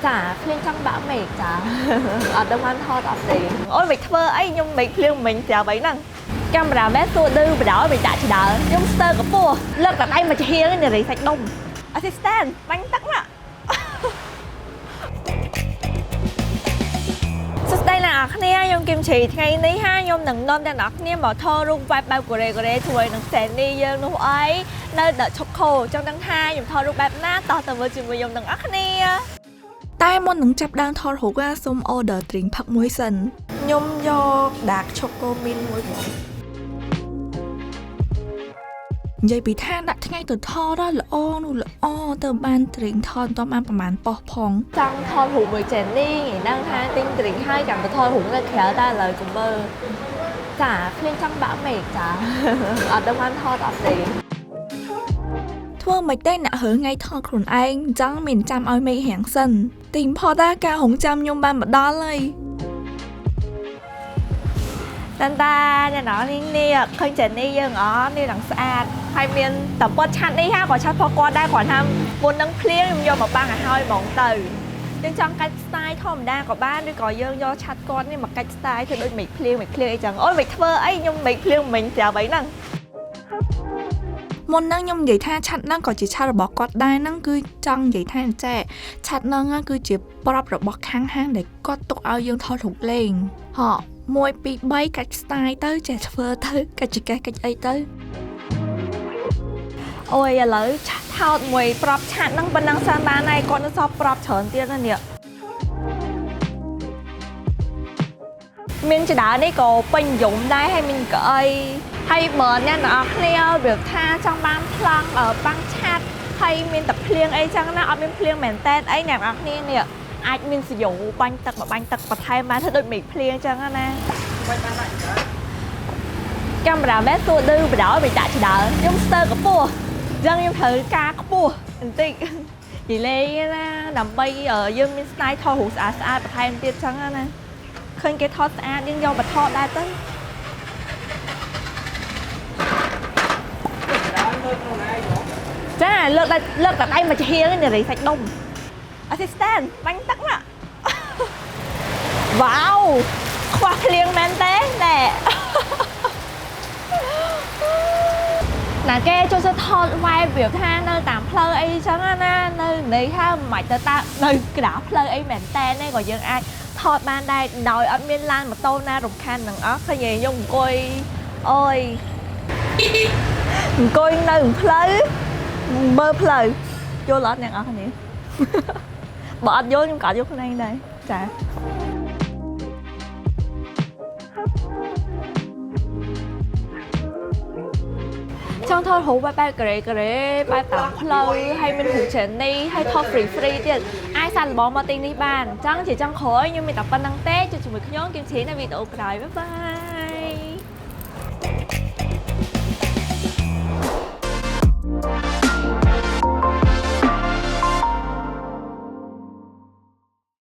Chả khuyên chăm bão mệt chả ở đông ăn thọt ở đấy ôi mệt thơ ấy nhưng mệt khuyên mình chả bấy năng camera bé tua đư và đó mình chả chỉ đỡ nhưng sơ có bùa lật ở đây mà chỉ hiên cái này sạch đông assistant bánh tắc ạ đây là khné nhung kim chỉ ngày ní ha nhung nâng nôm đang nọc nhé bỏ thơ rung vai bao của đây thui nâng xẻ đi dương nụ ấy nơi đợi chọc khô trong đăng hai nhung thơ rung bạp nát to tầm vừa chừng vừa dùng nâng ác khné តែមុននឹងចាប់ដើមថតរូបសូម order drink ផឹកមួយសិនខ្ញុំយក dark choco mint មួយបងនិយាយពីថាដាក់ថ្ងៃទៅថតល្អនោះល្អទៅបាន drink ថតតាមបានប្រហែលប៉ុសផងចង់ថតរូបមួយចេននេះនឹងថាទិញ drink ហើយចាំទៅថតរូបនៅក្រៅតែឡើយកុំមើលចាឃ្លៀងចង់បាក់មេឃចាអត់ដឹងបានថតអត់ទេ ធ្វើមិនទេអ្នកហើថ្ងៃថតខ្លួនឯងចង់មានចាំឲ្យមេឃរាំងសិនទីផតការហងចាំខ្ញុំបានមកដល់ហើយតានតាអ្នកនរនេះឃើញចេះនេះយើងអត់នេះដល់ស្អាតហើយមានតពតឆាត់នេះហាក៏ឆាត់ផគាត់ដែរគាត់ថាមុននឹងភ្លៀងខ្ញុំយកមកបាំងឲ្យហើយហ្មងទៅយើងចង់កាច់ style ធម្មតាក៏បានឬក៏យើងយកឆាត់គាត់នេះមកកាច់ style ធ្វើដូចមេឃភ្លៀងអីចឹងអូយមិនធ្វើអីខ្ញុំមេឃភ្លៀងមិញប្រាប់អីហ្នឹង មុននឹងខ្ញុំនិយាយថាឆាត់ហ្នឹងក៏ជាឆាត់របស់គាត់ដែរហ្នឹងគឺចង់និយាយថាចេះឆាត់ហ្នឹងគឺជាប្រាប់របស់ខាងហាងដែលគាត់ទុកឲ្យយើងថតរូបលេងហ៎1 2 3កាច់ style ទៅចេះធ្វើទៅកាច់ចកេះកាច់អីទៅអូយឥឡូវឆាត់ថតមួយប្រាប់ឆាត់ហ្នឹងប៉ុណ្ណឹងសិនបានហើយគាត់នឹងសល់ប្រាប់ច្រើនទៀតណានេះមានចដានេះក៏ពេញនិយមដែរហើយមានកៅអី ហើយបើអ្នកនរគ្នាវាថាចង់បានប្លង់បាំងឆាត់ហើយមានតែភ្លៀងអីចឹងណាអត់មានភ្លៀងមែនតែនអីអ្នកនរគ្នានេះអាចមានសយងបាញ់ទឹកបន្ថែមបានធ្វើដូចមេឃភ្លៀងចឹងណាកាមេរ៉ាមែនតួឌឺបដ ឲ្យដាក់ចដើខ្ញុំស្ទើរកពស់ចឹងខ្ញុំត្រូវការខ្ពស់បន្តិចនិយាយណាដើម្បីយើងមាន style ថតរូបស្អាតបន្ថែមទៀតចឹងណាឃើញគេថតស្អាតយើងយកមកថតដែរទៅ ចាលើកតែដៃមកជាហៀងនេះរីសាច់ដុំ assistant បាញ់ទឹកណាវ៉ាវខ្វះភ្លៀងមែនទេណែណាគេចូលទៅថត vibe វាថានៅតាមផ្លូវអីចឹងណានៅនេះថាមិនទៅតានៅក្តារផ្លូវអីមែនតែនទេក៏យើងអាចថតបានដែរដោយអត់មានឡានម៉ូតូណារំខាននឹងអស់ឃើញខ្ញុំអង្គុយអូយអង្គុយនៅផ្លូវ មើលផ្លូវយល់អត់អ្នកនរគ្នាបើអត់យល់ខ្ញុំក៏យល់ខ្លួនឯងដែរចាចង់ថតរូបបែបការ៉េបែបតាមផ្លូវហើយមានរូបច្រើននេះហើយថត free ទៀតអាចសាកល្បងមកទីនេះបានអញ្ចឹងជាចង់ក្រោយខ្ញុំមានតែប៉ុណ្្នឹងទេជួបជាមួយខ្ញុំគឹមឈីនៅវីដេអូក្រោយបាយ